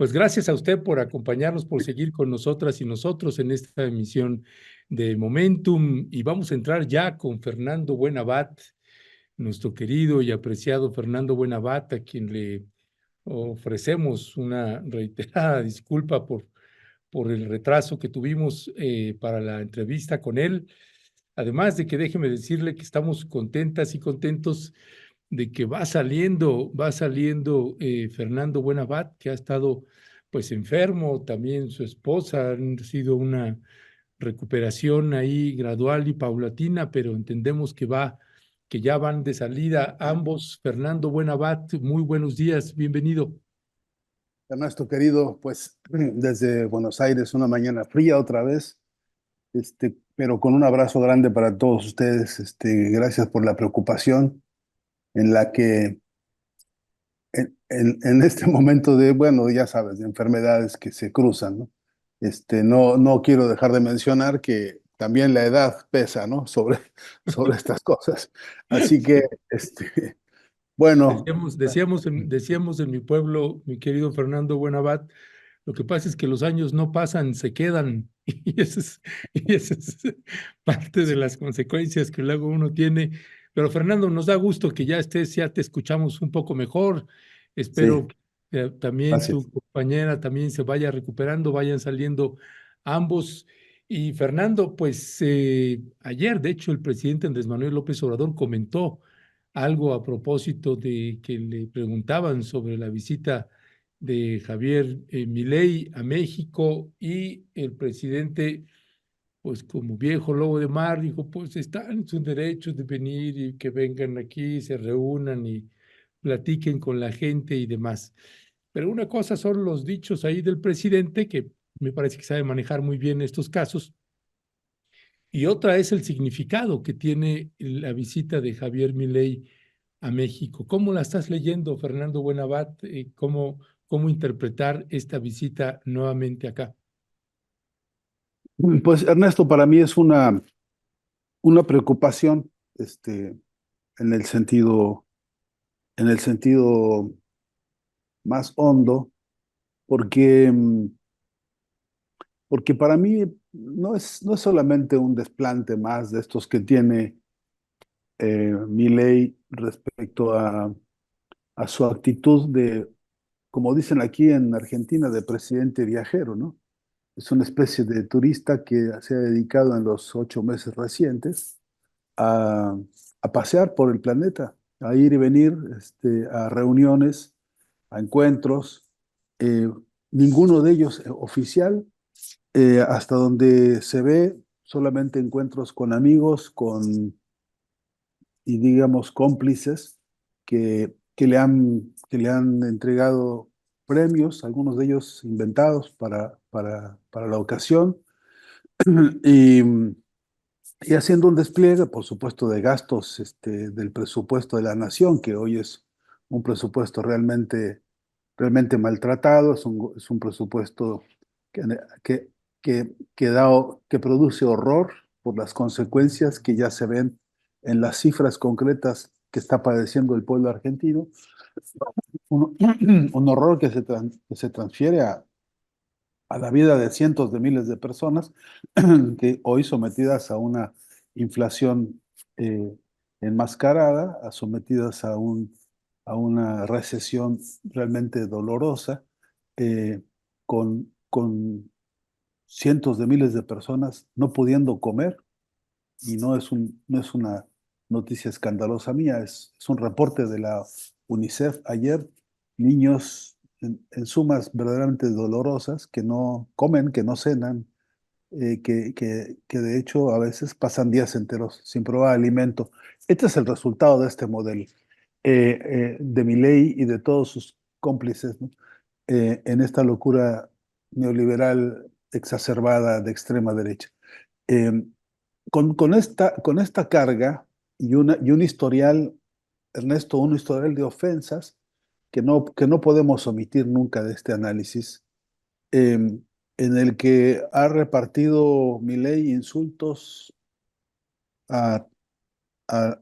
Pues gracias a usted por acompañarnos, por seguir con nosotras y nosotros en esta emisión de Momentum. Y vamos a entrar ya con Fernando Buenabat, nuestro querido y apreciado Fernando Buenabat, a quien le ofrecemos una reiterada disculpa por el retraso que tuvimos para la entrevista con él. Además de que déjeme decirle que estamos contentas y contentos de que va saliendo Fernando Buenabat, que ha estado pues enfermo, también su esposa, han sido una recuperación ahí gradual y paulatina, pero entendemos que ya van de salida ambos. Fernando Buenabat, muy buenos días, bienvenido. Ernesto querido, pues desde Buenos Aires, una mañana fría otra vez, pero con un abrazo grande para todos ustedes. Gracias por la preocupación en la que en este momento de, bueno, ya sabes, de enfermedades que se cruzan, ¿no? No quiero dejar de mencionar que también la edad pesa, ¿no? Sobre estas cosas. Así que, bueno, Decíamos en mi pueblo, mi querido Fernando Buenabat, lo que pasa es que los años no pasan, se quedan. Y esa es parte de las consecuencias que luego uno tiene. Pero Fernando, nos da gusto que ya estés, ya te escuchamos un poco mejor. sí, Espero que también tu gracias. compañera también se vaya recuperando, vayan saliendo ambos. Y Fernando, pues ayer, de hecho, el presidente Andrés Manuel López Obrador comentó algo a propósito de que le preguntaban sobre la visita de Javier Milei a México, y el presidente, pues como viejo lobo de mar, dijo, pues están en sus derechos de venir y que vengan aquí, se reúnan y platiquen con la gente y demás. Pero una cosa son los dichos ahí del presidente, que me parece que sabe manejar muy bien estos casos, y otra es el significado que tiene la visita de Javier Milei a México. ¿Cómo la estás leyendo, Fernando Buenabat? ¿Cómo interpretar esta visita nuevamente acá? Pues Ernesto, para mí es una preocupación, en el sentido, en el sentido más hondo, porque, porque para mí no es solamente un desplante más de estos que tiene Milei respecto a su actitud de, como dicen aquí en Argentina, de presidente viajero, ¿no? Es una especie de turista que se ha dedicado en los 8 meses recientes a, a pasear por el planeta, a ir y venir, a reuniones, a encuentros, eh, ninguno de ellos oficial, hasta donde se ve solamente encuentros con amigos, y digamos cómplices que le han entregado premios, algunos de ellos inventados para la ocasión, y, y haciendo un despliegue, por supuesto, de gastos del presupuesto de la nación, que hoy es un presupuesto realmente maltratado, es un presupuesto que, que, que produce horror por las consecuencias que ya se ven en las cifras concretas que está padeciendo el pueblo argentino, un, un horror que se transfiere a la vida de cientos de miles de personas que hoy sometidas a una inflación eh, enmascarada, sometidas a una recesión realmente dolorosa, con cientos de miles de personas no pudiendo comer, y no es una noticia escandalosa mía, es un reporte de la UNICEF ayer. Niños en sumas verdaderamente dolorosas que no comen, que no cenan, que de hecho a veces pasan días enteros sin probar alimento. Este es el resultado de este modelo, de Milei y de todos sus cómplices, ¿no? En esta locura neoliberal exacerbada de extrema derecha. Eh, con esta carga y un historial, Ernesto, un historial de ofensas que no podemos omitir nunca de este análisis, eh, en el que ha repartido Milei insultos a, a,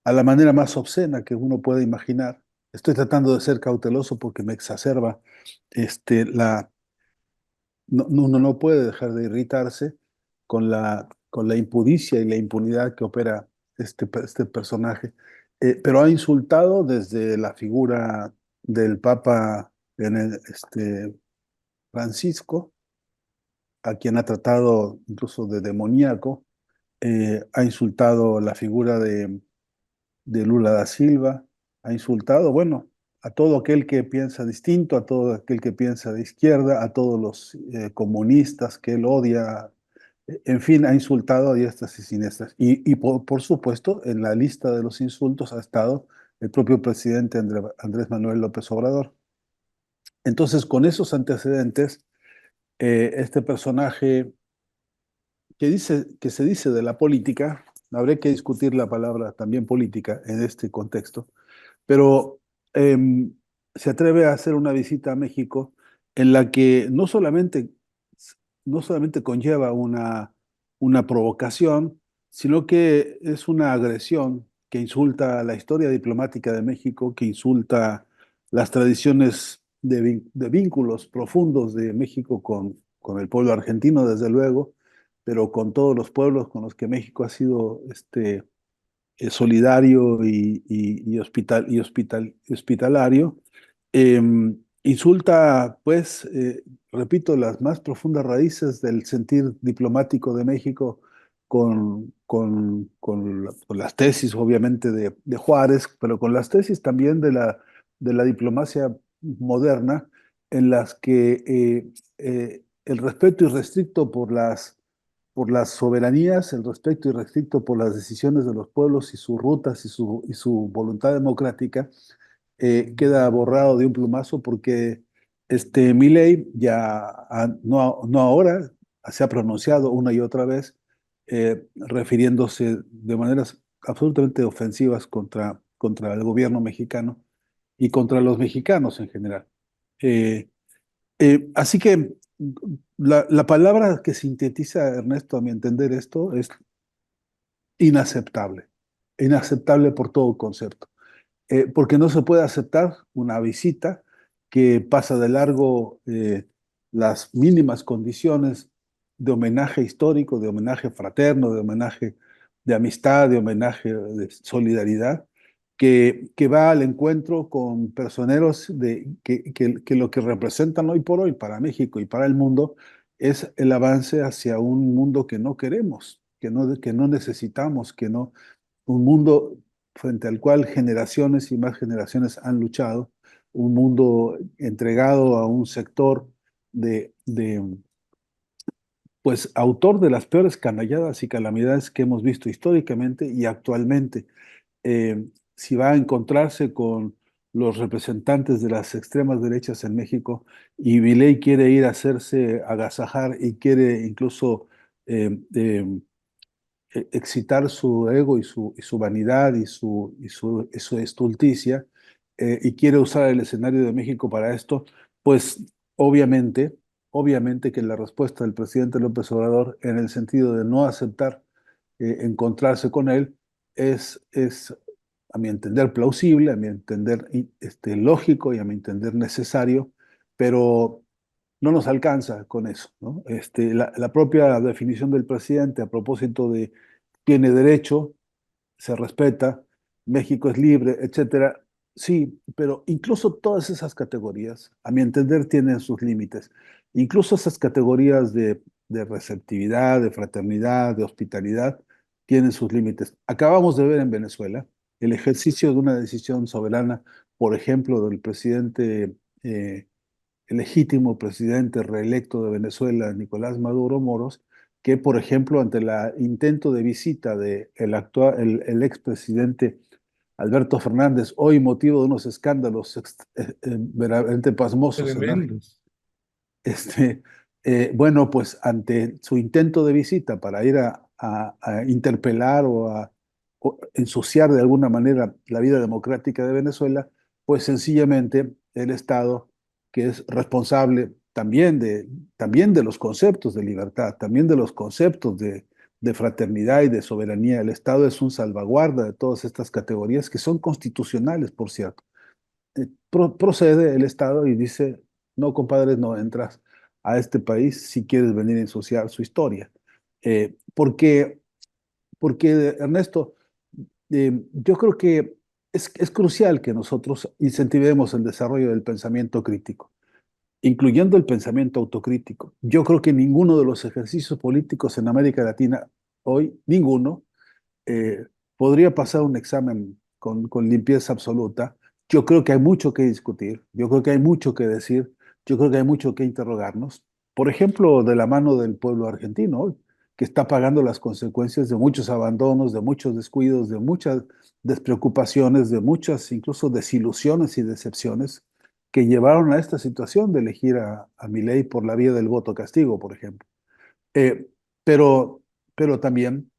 a la manera más obscena que uno puede imaginar, estoy tratando de ser cauteloso porque me exacerba la uno no puede dejar de irritarse con la impudicia y la impunidad que opera este personaje. Pero ha insultado desde la figura del Papa Francisco, a quien ha tratado incluso de demoníaco, ha insultado la figura de Lula da Silva, ha insultado, bueno, a todo aquel que piensa distinto, a todo aquel que piensa de izquierda, a todos los comunistas que él odia, en fin, ha insultado a diestras y siniestras. Y por supuesto, en la lista de los insultos ha estado el propio presidente Andrés Manuel López Obrador. Entonces, con esos antecedentes, este personaje que se dice de la política, habría que discutir la palabra también política en este contexto, pero em, se atreve a hacer una visita a México en la que no solamente conlleva una provocación, sino que es una agresión que insulta la historia diplomática de México, que insulta las tradiciones de vínculos profundos de México con el pueblo argentino, desde luego, pero con todos los pueblos con los que México ha sido solidario y hospitalario. eh, Insulta, pues, repito, las más profundas raíces del sentir diplomático de México con las tesis, obviamente, de Juárez, pero con las tesis también de la diplomacia moderna, en las que el respeto irrestricto por las soberanías, el respeto irrestricto por las decisiones de los pueblos y sus rutas y su voluntad democrática, queda borrado de un plumazo porque Milei no ahora, se ha pronunciado una y otra vez refiriéndose de maneras absolutamente ofensivas contra el gobierno mexicano y contra los mexicanos en general. Eh, Así que la palabra que sintetiza, Ernesto, a mi entender esto, es inaceptable. Inaceptable por todo concepto. Porque no se puede aceptar una visita que pasa de largo las mínimas condiciones de homenaje histórico, de homenaje fraterno, de homenaje de amistad, de homenaje de solidaridad, que va al encuentro con personeros que lo que representan hoy por hoy para México y para el mundo es el avance hacia un mundo que no queremos, que no necesitamos, un mundo frente al cual generaciones y más generaciones han luchado, un mundo entregado a un sector de pues, autor de las peores canalladas y calamidades que hemos visto históricamente y actualmente. Si va a encontrarse con los representantes de las extremas derechas en México y Milei quiere ir a hacerse agasajar y quiere incluso eh, eh, excitar su ego y su vanidad y su estulticia, y quiere usar el escenario de México para esto, pues obviamente que la respuesta del presidente López Obrador en el sentido de no aceptar encontrarse con él es, a mi entender, plausible, a mi entender lógico y a mi entender necesario, pero no nos alcanza con eso, ¿no? La propia definición del presidente a propósito de tiene derecho, se respeta, México es libre, etcétera. Sí, pero incluso todas esas categorías, a mi entender, tienen sus límites. Incluso esas categorías de receptividad, de fraternidad, de hospitalidad, tienen sus límites. Acabamos de ver en Venezuela el ejercicio de una decisión soberana, por ejemplo, del presidente el legítimo presidente reelecto de Venezuela, Nicolás Maduro Moros, que, por ejemplo, ante el intento de visita de el expresidente Alberto Fernández, hoy motivo de unos escándalos verdaderamente pasmosos en Tremendos. este, bueno, pues ante su intento de visita para ir a interpelar o ensuciar de alguna manera la vida democrática de Venezuela, pues sencillamente el Estado, que es responsable también de los conceptos de libertad, también de los conceptos de fraternidad y de soberanía, el Estado es un salvaguarda de todas estas categorías que son constitucionales, por cierto. procede el Estado y dice, no, compadres, no entras a este país si quieres venir a ensuciar su historia. Porque, porque, Ernesto, yo creo que es crucial que nosotros incentivemos el desarrollo del pensamiento crítico, incluyendo el pensamiento autocrítico. Yo creo que ninguno de los ejercicios políticos en América Latina hoy, ninguno, eh, podría pasar un examen con limpieza absoluta. Yo creo que hay mucho que discutir, yo creo que hay mucho que decir, yo creo que hay mucho que interrogarnos. Por ejemplo, de la mano del pueblo argentino, hoy, que está pagando las consecuencias de muchos abandonos, de muchos descuidos, de muchas despreocupaciones, de muchas incluso desilusiones y decepciones que llevaron a esta situación de elegir a Milei por la vía del voto castigo, por ejemplo. Eh, pero, pero también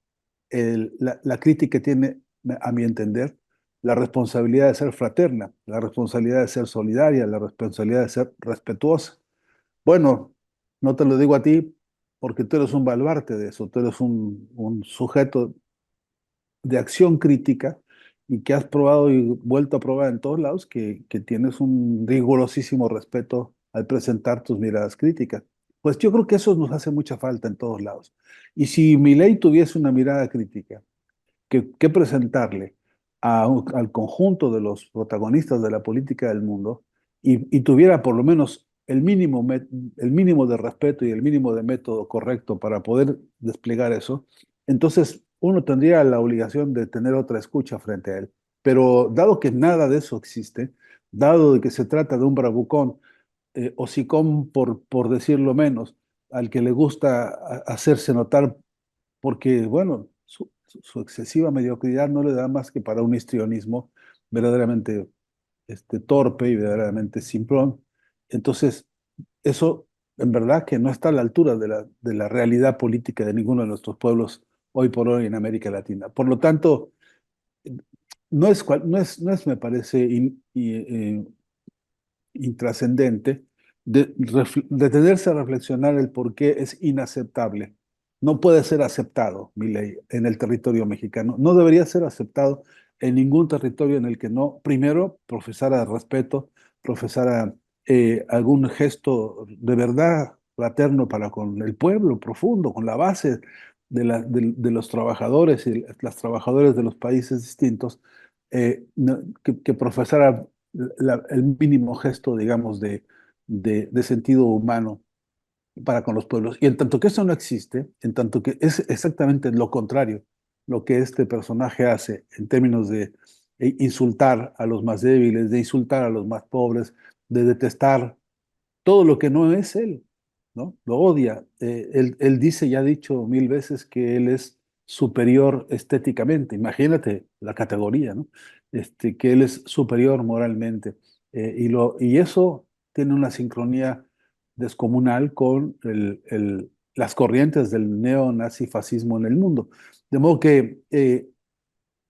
la crítica tiene, a mi entender, la responsabilidad de ser fraterna, la responsabilidad de ser solidaria, la responsabilidad de ser respetuosa. Bueno, no te lo digo a ti porque tú eres un baluarte de eso, tú eres un sujeto de acción crítica y que has probado y vuelto a probar en todos lados que tienes un rigurosísimo respeto al presentar tus miradas críticas. Pues yo creo que eso nos hace mucha falta en todos lados. Y si Milei tuviese una mirada crítica, que presentarle al conjunto de los protagonistas de la política del mundo y tuviera por lo menos el mínimo de respeto y el mínimo de método correcto para poder desplegar eso, entonces uno tendría la obligación de tener otra escucha frente a él. Pero dado que nada de eso existe, dado de que se trata de un bravucón, hocicón por decirlo menos, al que le gusta hacerse notar porque, bueno, su excesiva mediocridad no le da más que para un histrionismo verdaderamente torpe y verdaderamente simplón. Entonces, eso en verdad que no está a la altura de la realidad política de ninguno de nuestros pueblos hoy por hoy en América Latina. Por lo tanto, no es, me parece, intrascendente detenerse a reflexionar el por qué es inaceptable. No puede ser aceptado, mi ley, en el territorio mexicano. No debería ser aceptado en ningún territorio en el que no, primero, profesara respeto, profesara algún gesto de verdad fraterno para con el pueblo profundo, con la base de los trabajadores y las trabajadoras de los países distintos, que profesara el mínimo gesto, digamos, de sentido humano para con los pueblos. Y en tanto que eso no existe, en tanto que es exactamente lo contrario lo que este personaje hace en términos de insultar a los más débiles, de insultar a los más pobres, de detestar todo lo que no es él, ¿no? Lo odia. Él dice y ha dicho mil veces que él es superior estéticamente. Imagínate la categoría, ¿no? Que él es superior moralmente. Y eso tiene una sincronía descomunal con las corrientes del neonazifascismo en el mundo. De modo que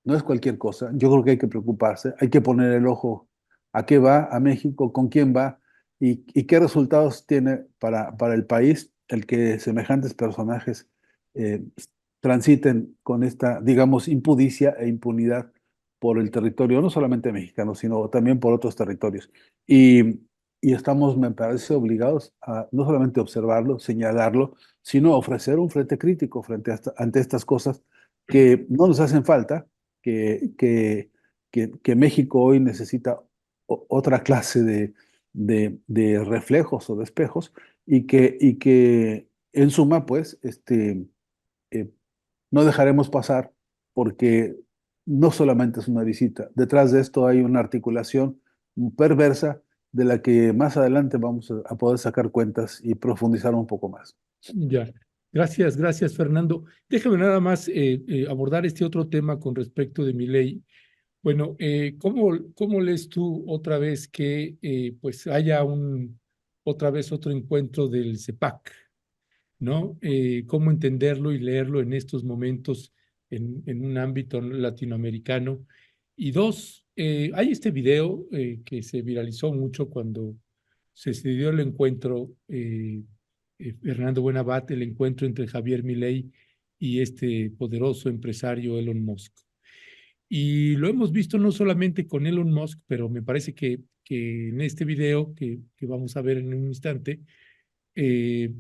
no es cualquier cosa. Yo creo que hay que preocuparse, hay que poner el ojo a qué va, a México, con quién va y qué resultados tiene para el país el que semejantes personajes eh, transiten con esta, digamos, impudicia e impunidad por el territorio, no solamente mexicano, sino también por otros territorios. Y estamos, me parece, obligados a no solamente observarlo, señalarlo, sino ofrecer un frente crítico ante estas cosas que no nos hacen falta, que, que, que México hoy necesita otra clase de reflejos o de espejos y que en suma, pues, eh, no dejaremos pasar porque no solamente es una visita, detrás de esto hay una articulación perversa de la que más adelante vamos a poder sacar cuentas y profundizar un poco más. Ya. Gracias, gracias, Fernando. Déjame nada más abordar este otro tema con respecto de mi ley. Bueno, ¿cómo lees tú otra vez que pues haya otra vez otro encuentro del CEPAC? ¿No? ¿Cómo entenderlo y leerlo en estos momentos en un ámbito latinoamericano? Y dos, hay este video que se viralizó mucho cuando se dio el encuentro, Fernando Buenabate, el encuentro entre Javier Milei y este poderoso empresario Elon Musk. Y lo hemos visto no solamente con Elon Musk, pero me parece que en este video que vamos a ver en un instante, eh,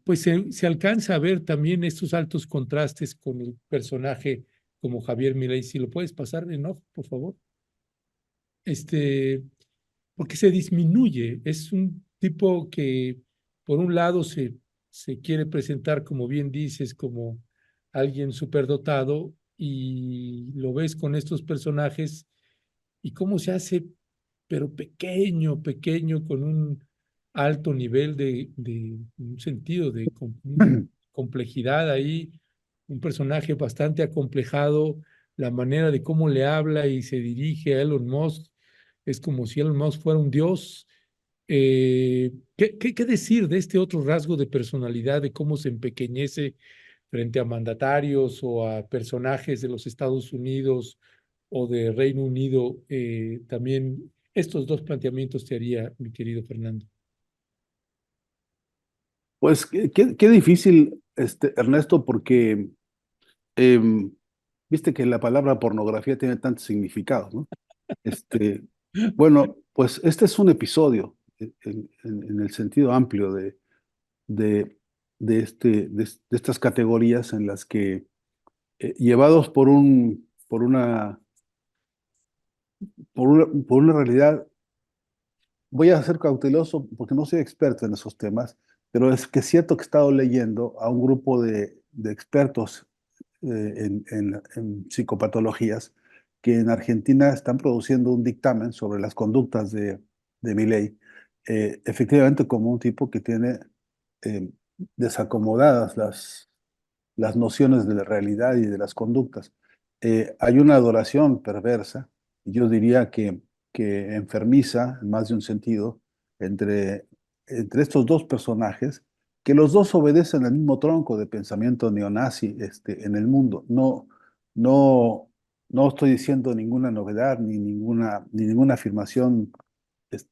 pues se alcanza a ver también estos altos contrastes con el personaje como Javier Milei. Si lo puedes pasar en off, por favor. Este, porque se disminuye. Es un tipo que, por un lado, se quiere presentar, como bien dices, como alguien superdotado, y lo ves con estos personajes y cómo se hace, pero pequeño, pequeño, con un alto nivel de un sentido de complejidad ahí, un personaje bastante acomplejado, la manera de cómo le habla y se dirige a Elon Musk, es como si Elon Musk fuera un dios. ¿Qué decir de este otro rasgo de personalidad, de cómo se empequeñece frente a mandatarios o a personajes de los Estados Unidos o de Reino Unido? También estos dos planteamientos te haría, mi querido Fernando. Pues qué difícil, Ernesto, porque em, viste que la palabra pornografía tiene tantos significados, ¿no? Este, bueno, pues este es un episodio en el sentido amplio de, de estas categorías en las que, llevados por una realidad, voy a ser cauteloso porque no soy experto en esos temas, pero es que es cierto que he estado leyendo a un grupo de expertos en psicopatologías que en Argentina están produciendo un dictamen sobre las conductas de Milei, efectivamente como un tipo que tiene eh, desacomodadas las nociones de la realidad y de las conductas. Hay una adoración perversa, y yo diría que enfermiza, en más de un sentido, entre, entre estos dos personajes, que los dos obedecen al mismo tronco de pensamiento neonazi en el mundo. No, no estoy diciendo ninguna novedad ni ninguna afirmación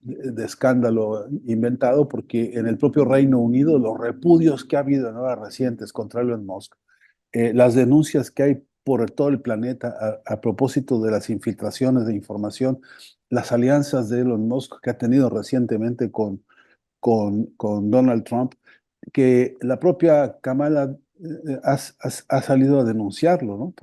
de escándalo inventado, porque en el propio Reino Unido los repudios que ha habido en horas recientes contra Elon Musk, las denuncias que hay por todo el planeta a propósito de las infiltraciones de información, las alianzas de Elon Musk que ha tenido recientemente con Donald Trump, que la propia Kamala ha salido a denunciarlo, ¿no?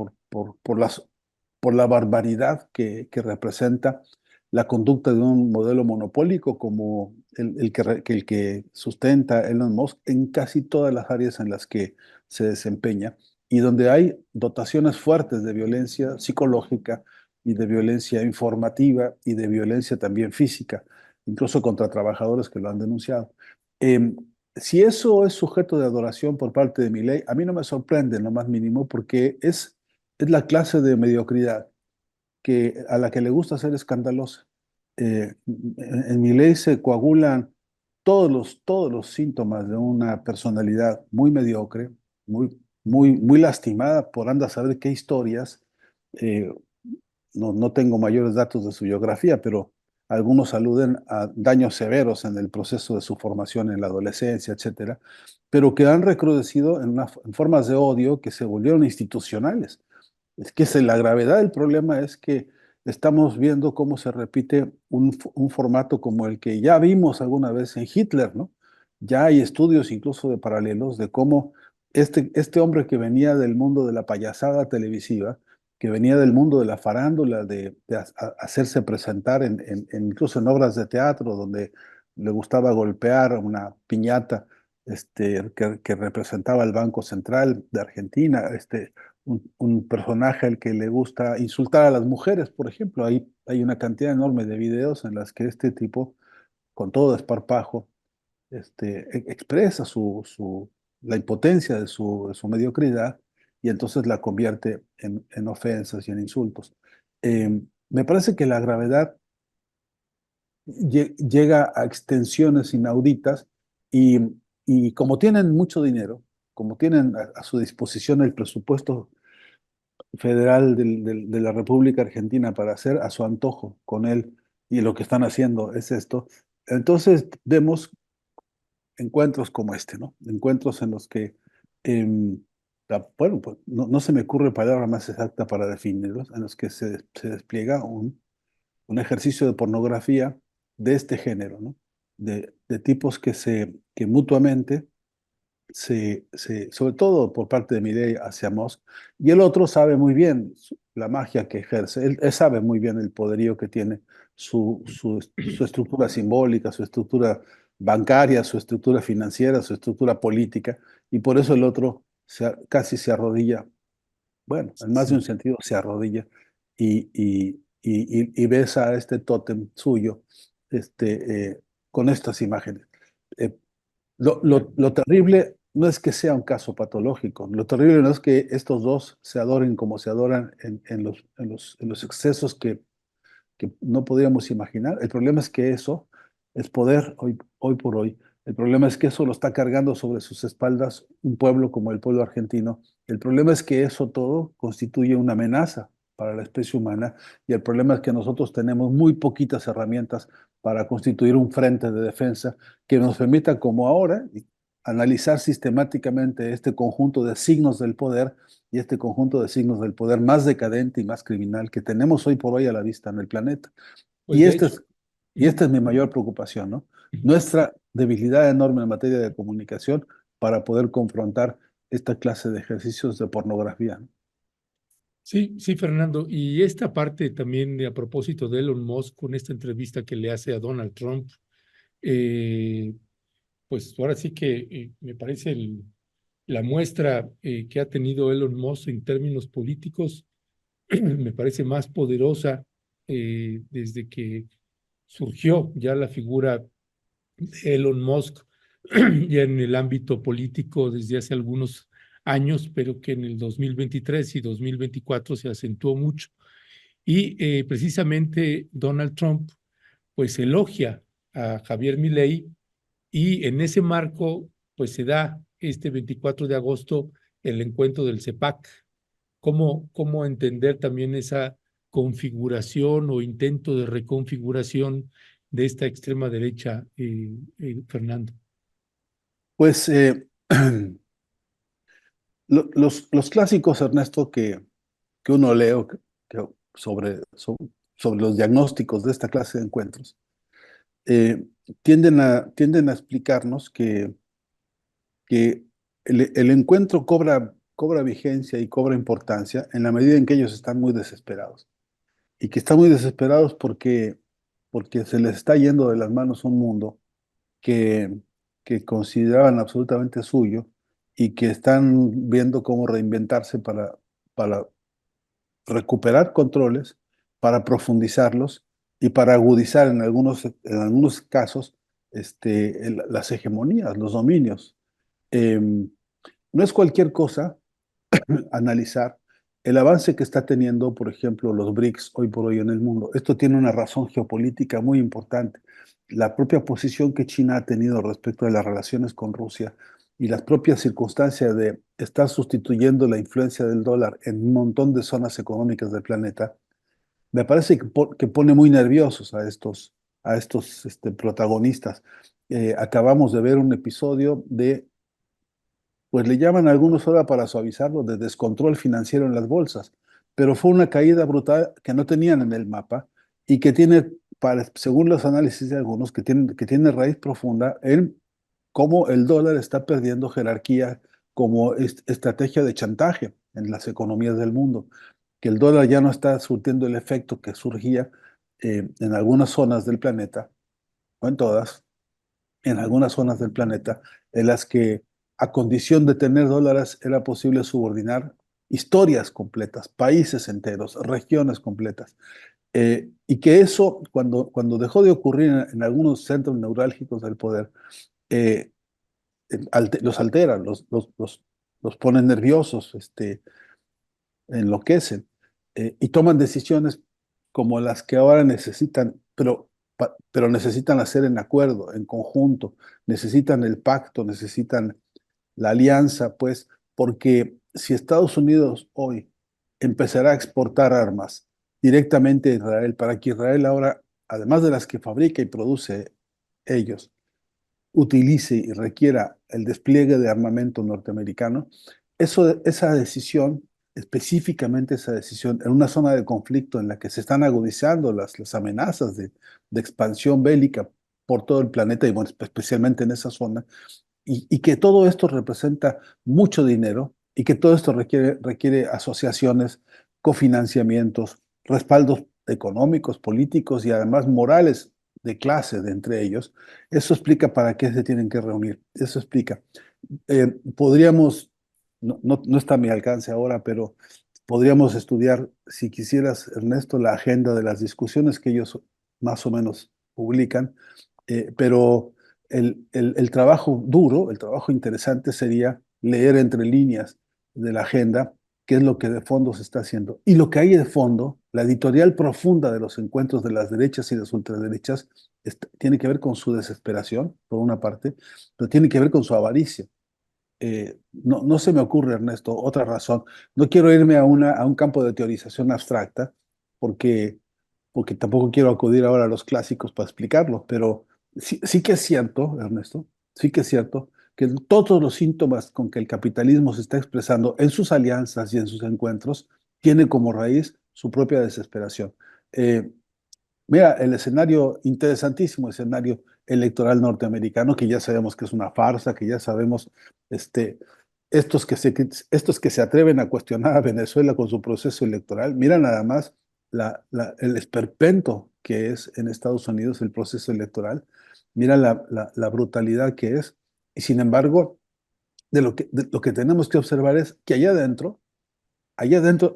Por la barbaridad que representa la conducta de un modelo monopólico como el que sustenta Elon Musk en casi todas las áreas en las que se desempeña y donde hay dotaciones fuertes de violencia psicológica y de violencia informativa y de violencia también física, incluso contra trabajadores que lo han denunciado. Em, si eso es sujeto de adoración por parte de mi ley, a mí no me sorprende en lo más mínimo porque es la clase de mediocridad a la que le gusta ser escandalosa. En mi ley se coagulan todos los síntomas de una personalidad muy mediocre, muy lastimada por anda a saber qué historias. eh, no tengo mayores datos de su biografía, pero algunos aluden a daños severos en el proceso de su formación en la adolescencia, etcétera, pero que han recrudecido en formas de odio que se volvieron institucionales. Es que la gravedad del problema es que estamos viendo cómo se repite un formato como el que ya vimos alguna vez en Hitler, ¿no? Ya hay estudios incluso de paralelos de cómo este hombre que venía del mundo de la payasada televisiva, que venía del mundo de la farándula, hacerse presentar incluso en obras de teatro, donde le gustaba golpear una piñata que representaba el Banco Central de Argentina, un personaje al que le gusta insultar a las mujeres, por ejemplo. Hay una cantidad enorme de videos en las que este tipo, con todo desparpajo, expresa la impotencia de su mediocridad y entonces la convierte en ofensas y en insultos. Me parece que la gravedad llega a extensiones inauditas y, y como tienen mucho dinero, como tienen a su disposición el presupuesto federal de la República Argentina para hacer a su antojo con él y lo que están haciendo es esto. Entonces vemos encuentros como este, ¿no? Encuentros en los que em, bueno, pues no se me ocurre palabra más exacta para definirlos, en los que se despliega un ejercicio de pornografía de este género, ¿no? De tipos que mutuamente sobre todo por parte de Milei hacia Musk, y el otro sabe muy bien la magia que ejerce, él sabe muy bien el poderío que tiene su estructura simbólica, su estructura bancaria, su estructura financiera, su estructura política, y por eso el otro casi se arrodilla, bueno, en más de un Sí, sentido se arrodilla y besa a este tótem suyo con estas imágenes. Eh, lo terrible no es que sea un caso patológico, lo terrible no es que estos dos se adoren como se adoran en los excesos que no podríamos imaginar. El problema es que eso es poder hoy por hoy. El problema es que eso lo está cargando sobre sus espaldas un pueblo como el pueblo argentino. El problema es que eso todo constituye una amenaza para la especie humana y el problema es que nosotros tenemos muy poquitas herramientas para constituir un frente de defensa que nos permita, como ahora, analizar sistemáticamente este conjunto de signos del poder y este conjunto de signos del poder más decadente y más criminal que tenemos hoy por hoy a la vista en el planeta. pues Y de esta hecho. es, y Ujú, esta es mi mayor preocupación, ¿no? ujú. Nuestra debilidad enorme en materia de comunicación para poder confrontar esta clase de ejercicios de pornografía, ¿no? Sí, sí, Fernando. Y esta parte también a propósito de Elon Musk con esta entrevista que le hace a Donald Trump, eh, pues ahora sí que me parece la muestra que ha tenido Elon Musk en términos políticos, me parece más poderosa desde que surgió ya la figura de Elon Musk ya en el ámbito político desde hace algunos años, pero que en el 2023 y 2024 se acentuó mucho. Y precisamente Donald Trump pues elogia a Javier Milei y en ese marco pues se da este 24 de agosto el encuentro del CEPAC. ¿Cómo entender también esa configuración o intento de reconfiguración de esta extrema derecha, Fernando? Pues los clásicos, Ernesto, que uno lee sobre los diagnósticos de esta clase de encuentros, eh, tienden a explicarnos que el encuentro cobra vigencia y cobra importancia en la medida en que ellos están muy desesperados. Y que están muy desesperados porque se les está yendo de las manos un mundo que, que consideraban absolutamente suyo y que están viendo cómo reinventarse para recuperar controles, para profundizarlos y para agudizar en algunos casos las hegemonías, los dominios. No es cualquier cosa analizar el avance que está teniendo, por ejemplo, los BRICS hoy por hoy en el mundo. Esto tiene una razón geopolítica muy importante. La propia posición que China ha tenido respecto de las relaciones con Rusia y las propias circunstancias de estar sustituyendo la influencia del dólar en un montón de zonas económicas del planeta, me parece que pone muy nerviosos a estos protagonistas. Acabamos de ver un episodio pues le llaman a algunos ahora para suavizarlo, de descontrol financiero en las bolsas, pero fue una caída brutal que no tenían en el mapa y que tiene, según los análisis de algunos, que tiene raíz profunda en cómo el dólar está perdiendo jerarquía como estrategia de chantaje en las economías del mundo, que el dólar ya no está surtiendo el efecto que surgía en algunas zonas del planeta, o en todas, en algunas zonas del planeta en las que a condición de tener dólares era posible subordinar historias completas, países enteros, regiones completas. Y que eso, cuando dejó de ocurrir en algunos centros neurálgicos del poder, eh, los altera, los pone nerviosos, enloquecen y toman decisiones como las que ahora necesitan, pero necesitan hacer en acuerdo, en conjunto, necesitan el pacto, necesitan la alianza, pues, porque si Estados Unidos hoy empezará a exportar armas directamente a Israel, para que Israel ahora, además de las que fabrica y produce ellos, utilice y requiera el despliegue de armamento norteamericano, esa decisión, específicamente esa decisión, en una zona de conflicto en la que se están agudizando las amenazas de expansión bélica por todo el planeta y bueno, especialmente en esa zona, y que todo esto representa mucho dinero y que todo esto requiere asociaciones, cofinanciamientos, respaldos económicos, políticos y además morales de clase de entre ellos. Eso explica para qué se tienen que reunir. Eso explica. Podríamos, no está a mi alcance ahora, pero podríamos estudiar, si quisieras, Ernesto, la agenda de las discusiones que ellos más o menos publican, pero el trabajo duro, el trabajo interesante sería leer entre líneas de la agenda qué es lo que de fondo se está haciendo. Y lo que hay de fondo, la editorial profunda de los encuentros de las derechas y las ultraderechas, tiene que ver con su desesperación, por una parte, pero tiene que ver con su avaricia. No se me ocurre, Ernesto, otra razón. No quiero irme a un campo de teorización abstracta, porque, porque tampoco quiero acudir ahora a los clásicos para explicarlo, pero sí que es cierto, Ernesto, sí que es cierto que todos los síntomas con que el capitalismo se está expresando en sus alianzas y en sus encuentros tiene como raíz su propia desesperación. Eh, Mira, el escenario, interesantísimo escenario electoral norteamericano, que ya sabemos que es una farsa, que ya sabemos, este, estos que se atreven a cuestionar a Venezuela con su proceso electoral, mira nada más el esperpento que es en Estados Unidos el proceso electoral, mira la brutalidad que es, y sin embargo, de lo que tenemos que observar es que allá adentro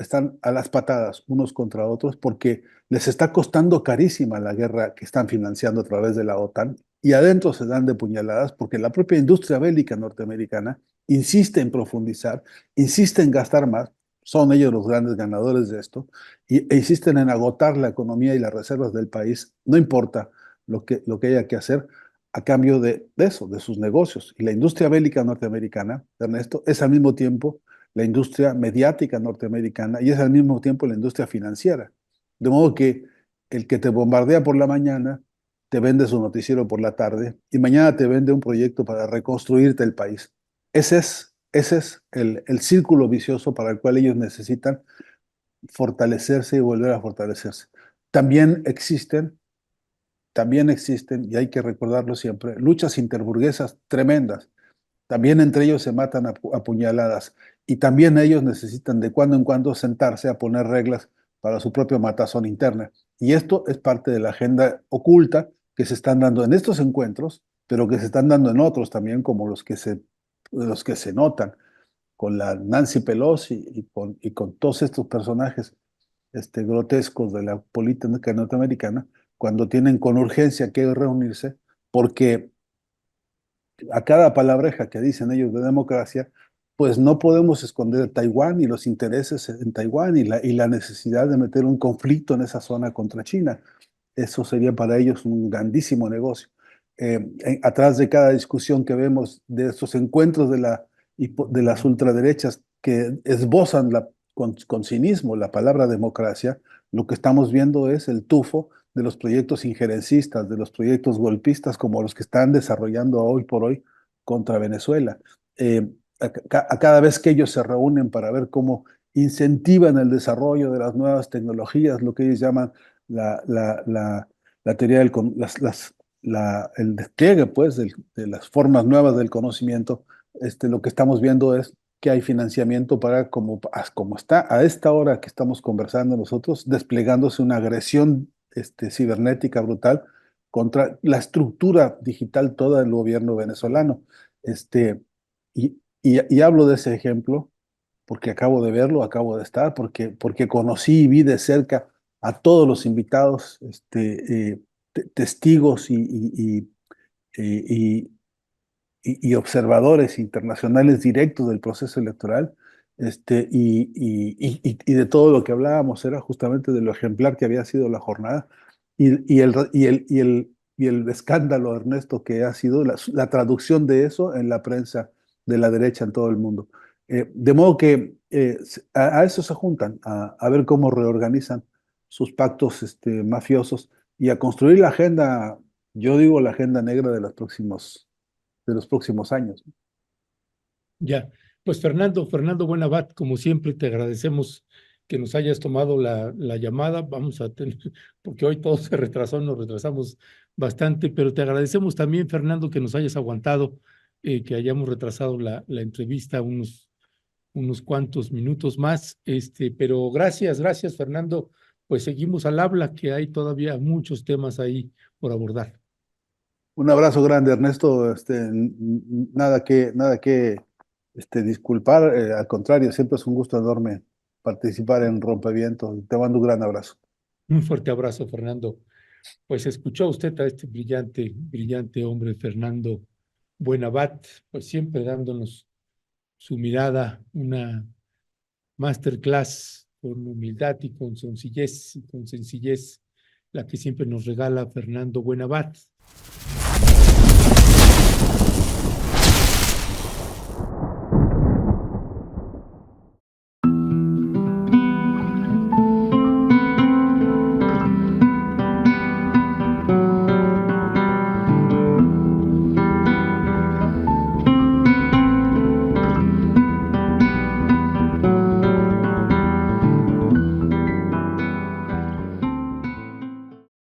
están a las patadas unos contra otros porque les está costando carísima la guerra que están financiando a través de la OTAN y adentro se dan de puñaladas porque la propia industria bélica norteamericana insiste en profundizar, insiste en gastar más, son ellos los grandes ganadores de esto, e insisten en agotar la economía y las reservas del país, no importa lo que haya que hacer a cambio de eso, de sus negocios. Y la industria bélica norteamericana, Ernesto, es al mismo tiempo la industria mediática norteamericana y es al mismo tiempo la industria financiera. De modo que el que te bombardea por la mañana te vende su noticiero por la tarde y mañana te vende un proyecto para reconstruirte el país. Ese es el círculo vicioso para el cual ellos necesitan fortalecerse y volver a fortalecerse. También existen, también existen, y hay que recordarlo siempre, luchas interburguesas tremendas también entre ellos se matan a puñaladas y también ellos necesitan de cuando en cuando sentarse a poner reglas para su propia matazón interna. Y esto es parte de la agenda oculta que se están dando en estos encuentros, pero que se están dando en otros también, como los que se notan con la Nancy Pelosi y con todos estos personajes grotescos de la política norteamericana, cuando tienen con urgencia que reunirse, porque a cada palabreja que dicen ellos de democracia, pues no podemos esconder Taiwán y los intereses en Taiwán y la necesidad de meter un conflicto en esa zona contra China. Eso sería para ellos un grandísimo negocio. Atrás de cada discusión que vemos de estos encuentros de las ultraderechas que esbozan con cinismo la palabra democracia, lo que estamos viendo es el tufo de los proyectos injerencistas, de los proyectos golpistas como los que están desarrollando hoy por hoy contra Venezuela. A cada vez que ellos se reúnen para ver cómo incentivan el desarrollo de las nuevas tecnologías, lo que ellos llaman la, la, la, la teoría el despliegue pues, de las formas nuevas del conocimiento, lo que estamos viendo es que hay financiamiento para, como está a esta hora que estamos conversando nosotros, desplegándose una agresión cibernética brutal contra la estructura digital toda del gobierno venezolano. Este, y hablo de ese ejemplo porque acabo de verlo, acabo de estar, porque conocí y vi de cerca a todos los invitados, testigos y, y observadores internacionales directos del proceso electoral, y de todo lo que hablábamos era justamente de lo ejemplar que había sido la jornada y el escándalo, Ernesto, que ha sido la traducción de eso en la prensa de la derecha en todo el mundo. De modo que a eso se juntan, a ver cómo reorganizan sus pactos mafiosos y a construir la agenda, yo digo la agenda negra de los próximos años. Ya. Pues Fernando Buenavat, como siempre, te agradecemos que nos hayas tomado la llamada. Vamos a tener, porque hoy todo se retrasó, nos retrasamos bastante, pero te agradecemos también, Fernando, que nos hayas aguantado, que hayamos retrasado la entrevista unos cuantos minutos más. Pero gracias, Fernando. Pues seguimos al habla, que hay todavía muchos temas ahí por abordar. Un abrazo grande, Ernesto. Nada que disculpar. Al contrario, siempre es un gusto enorme participar en Rompevientos. Te mando un gran abrazo. Un fuerte abrazo, Fernando. Pues escuchó usted a este brillante hombre, Fernando Buenavat, pues siempre dándonos su mirada, una masterclass con humildad y con sencillez, la que siempre nos regala Fernando Buenavat.